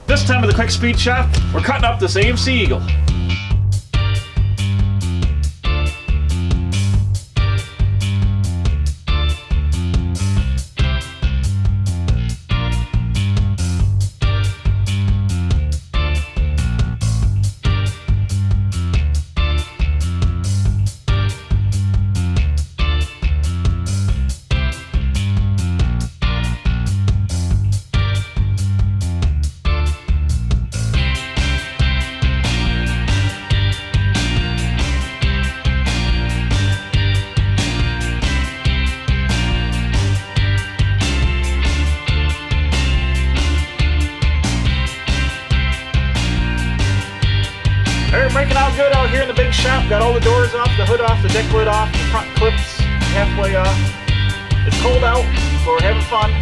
This time of the quick speed shop, we're cutting up this AMC Eagle. Alright, breaking out good out here in the big shop. Got all the doors off, the hood off, the deck lid off, the front clips halfway off. It's cold out, but we're having fun.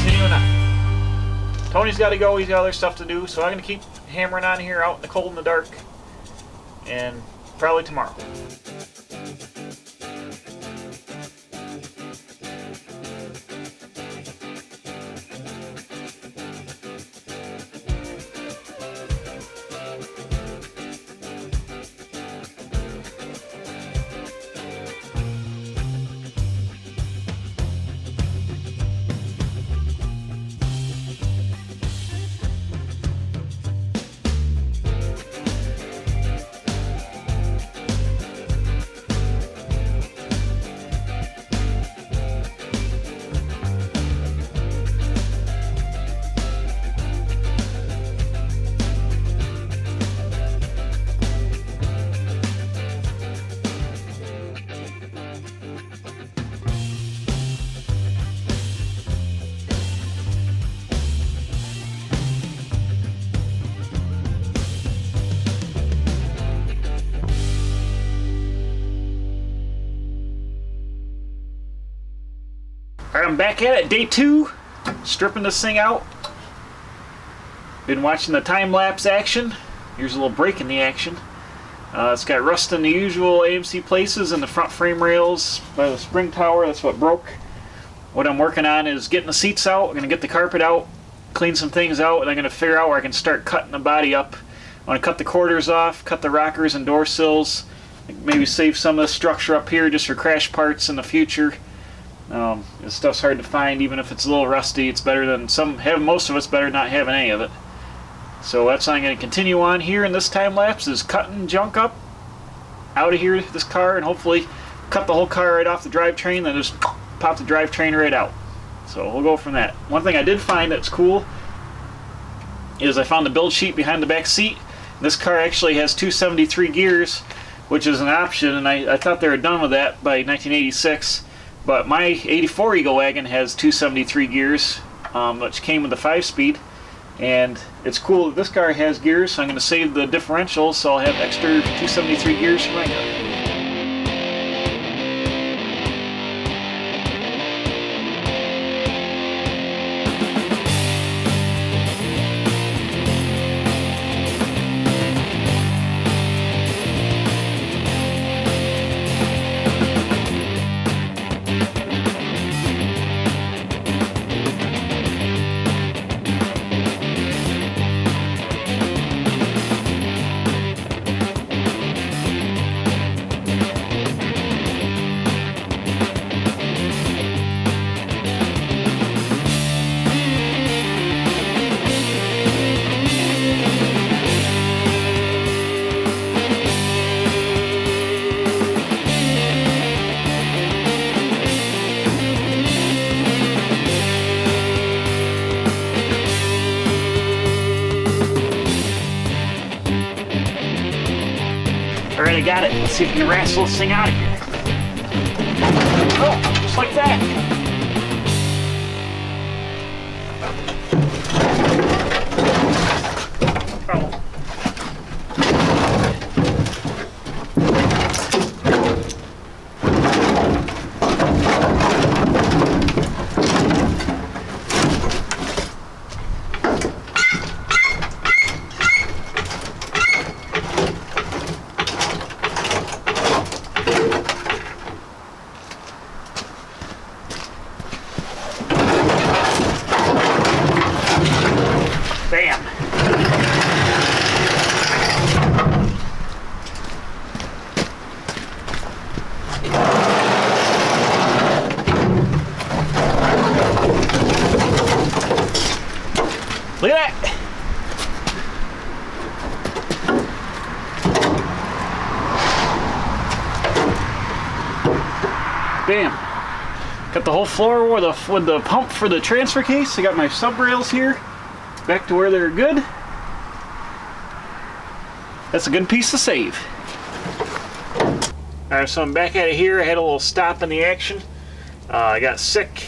Continuing on. Tony's got to go, he's got other stuff to do, so I'm going to keep hammering on here out in the cold and the dark. And probably tomorrow. Alright, I'm back at it, day 2, stripping this thing out. Been watching the time-lapse action. Here's a little break in the action. It's got rust in the usual AMC places and the front frame rails by the spring tower. That's what broke. What I'm working on is getting the seats out. I'm going to get the carpet out, clean some things out, and I'm going to figure out where I can start cutting the body up. I want to cut the quarters off, cut the rockers and door sills, maybe save some of the structure up here just for crash parts in the future. This stuff's hard to find. Even if it's a little rusty, it's better than most of it's better than not having any of it. So that's what I'm going to continue on here in this time lapse, is cutting junk up out of here, this car, and hopefully cut the whole car right off the drivetrain, then just pop the drivetrain right out. So we'll go from that. One thing I did find that's cool is I found the build sheet behind the back seat. This car actually has 273 gears, which is an option, and I thought they were done with that by 1986. But my 84 Eagle wagon has 273 gears, which came with the 5-speed. And it's cool that this car has gears, so I'm going to save the differential, so I'll have extra 273 gears for my car. Alright, I got it. Let's see if we can wrestle this thing out of here. Oh, just like that. Look at that. Bam. Got the whole floor with the pump for the transfer case. I got my sub rails here back to where they're good. That's a good piece to save. Alright, so I'm back at it here. I had a little stop in the action. I got sick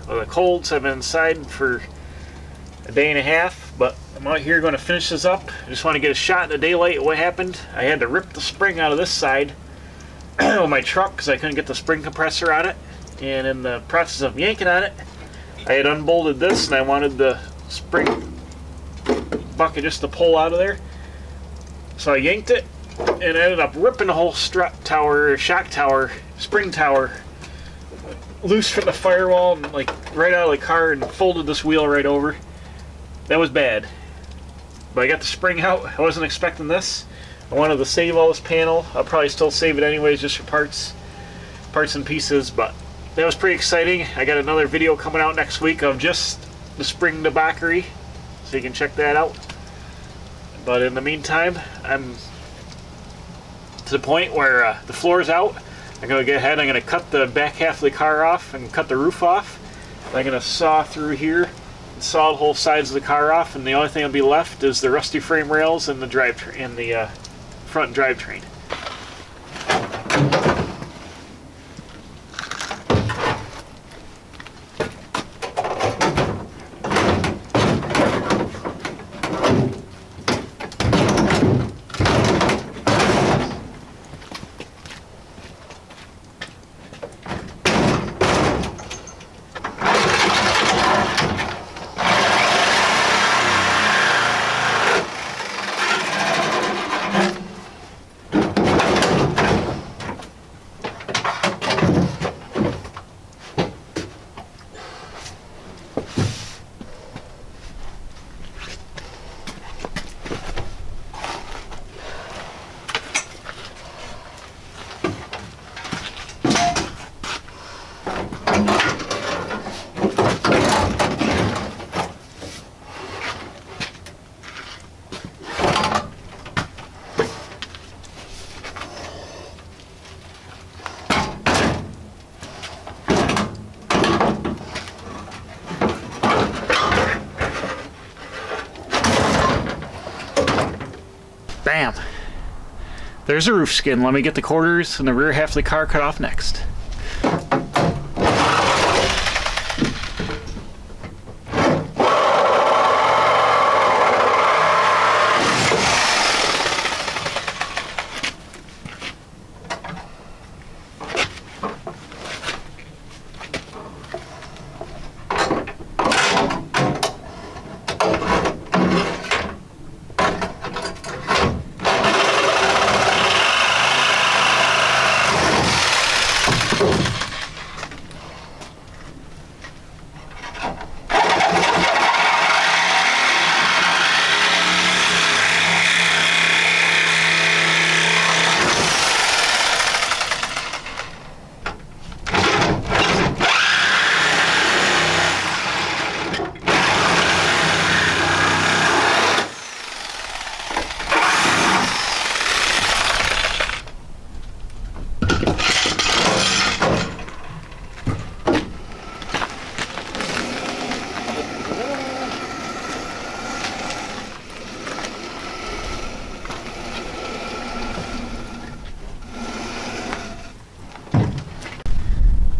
with a cold, so I've been inside for a day and a half, but I'm out here going to finish this up. I just want to get a shot in the daylight of what happened. I had to rip the spring out of this side of my truck because I couldn't get the spring compressor on it, and in the process of yanking on it, I had unbolted this and I wanted the spring bucket just to pull out of there. So I yanked it and ended up ripping the whole strut tower, shock tower, spring tower loose from the firewall and like right out of the car and folded this wheel right over. That was bad. But I got the spring out. I wasn't expecting this. I wanted to save all this panel. I'll probably still save it anyways just for parts and pieces, but that was pretty exciting. I got another video coming out next week of just the spring debauchery, so you can check that out. But in the meantime, I'm to the point where the floor's out. I'm going to go ahead, I'm going to cut the back half of the car off and cut the roof off. I'm going to saw through here and saw the whole sides of the car off, and the only thing that'll be left is the rusty frame rails and the front drivetrain. Bam! There's a roof skin. Let me get the quarters and the rear half of the car cut off next.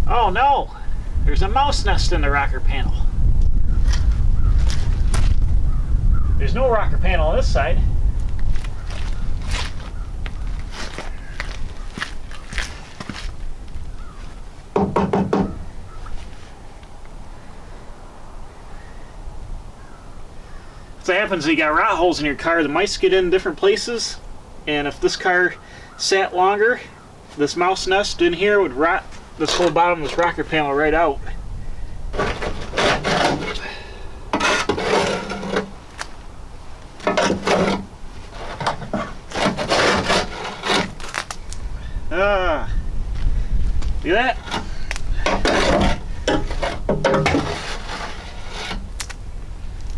Oh no! There's a mouse nest in the rocker panel. There's no rocker panel on this side. So what happens is you got rot holes in your car, the mice get in different places, and if this car sat longer, this mouse nest in here would rot this whole bottom of this rocker panel right out. Look at that.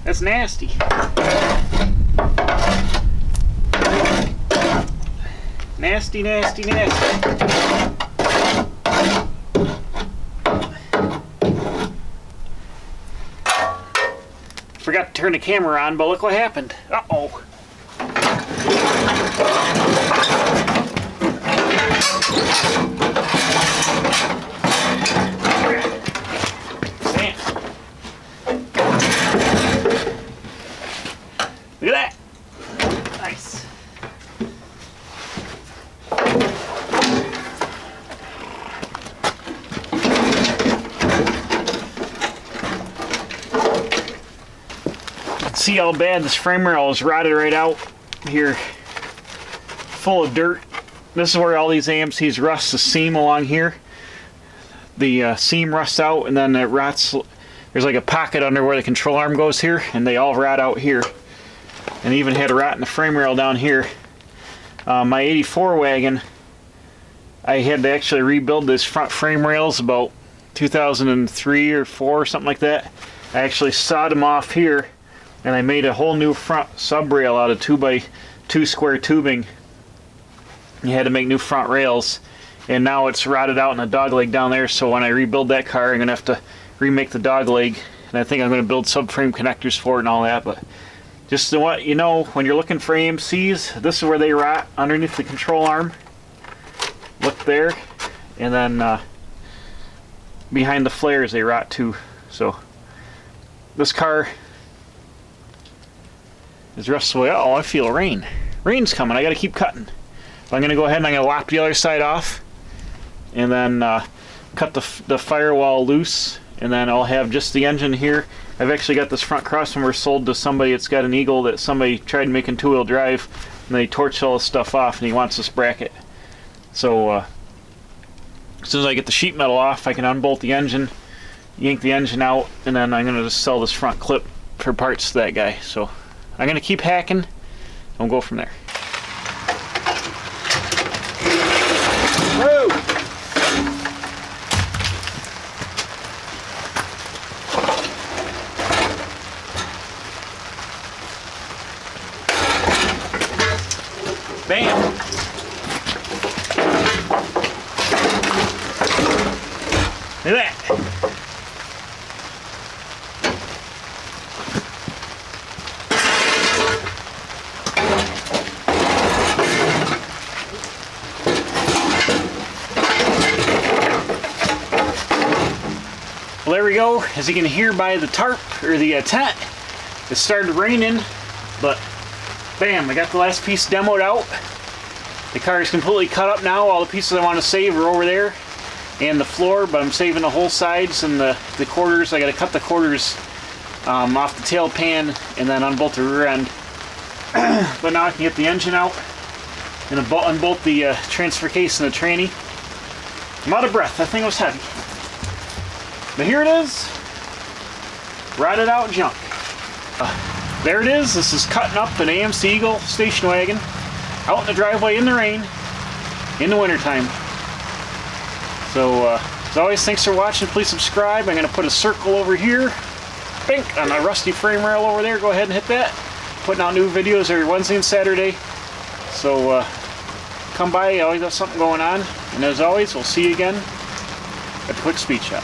That's nasty. Nasty, nasty, nasty. Forgot to turn the camera on, but look what happened. Uh-oh. Look at that. Nice. See how bad this frame rail is rotted right out here, full of dirt. This is where all these AMCs rust the seam along here. The seam rusts out, and then it rots. There's like a pocket under where the control arm goes here, and they all rot out here. And even had a rot in the frame rail down here. My 84 wagon, I had to actually rebuild this front frame rails about 2003 or 4 or something like that. I actually sawed them off here, and I made a whole new front sub rail out of 2x2 square tubing. You had to make new front rails, and now it's rotted out in a dog leg down there, so when I rebuild that car I'm gonna have to remake the dog leg, and I think I'm gonna build subframe connectors for it and all that. But just to what you know, when you're looking for AMCs, this is where they rot, underneath the control arm. Look there, and then behind the flares they rot too. So this car is rusted away. Oh, I feel rain. Rain's coming. I got to keep cutting. But I'm going to go ahead and I'm going to lop the other side off, and then cut the firewall loose, and then I'll have just the engine here. I've actually got this front crossmember sold to somebody that's got an Eagle that somebody tried making two-wheel drive, and they torched all this stuff off, and he wants this bracket. So as soon as I get the sheet metal off, I can unbolt the engine, yank the engine out, and then I'm going to just sell this front clip for parts to that guy. So I'm going to keep hacking, and we'll go from there. Whoa! Bam! Look at that! Well, there we go. As you can hear by the tarp, or the tent, it started raining, but bam, I got the last piece demoed out. The car is completely cut up now. All the pieces I want to save are over there, and the floor, but I'm saving the whole sides and the quarters. I got to cut the quarters off the tail pan and then unbolt the rear end. But now I can get the engine out and unbolt the transfer case and the tranny. I'm out of breath. That thing was heavy. But here it is, rotted out junk. There it is. This is cutting up an AMC Eagle station wagon out in the driveway in the rain in the wintertime. So as always, thanks for watching. Please subscribe. I'm going to put a circle over here, bink, on a rusty frame rail over there. Go ahead and hit that. Putting out new videos every Wednesday and Saturday. So come by. I always have something going on. And as always, we'll see you again at the Quick Speed Shop.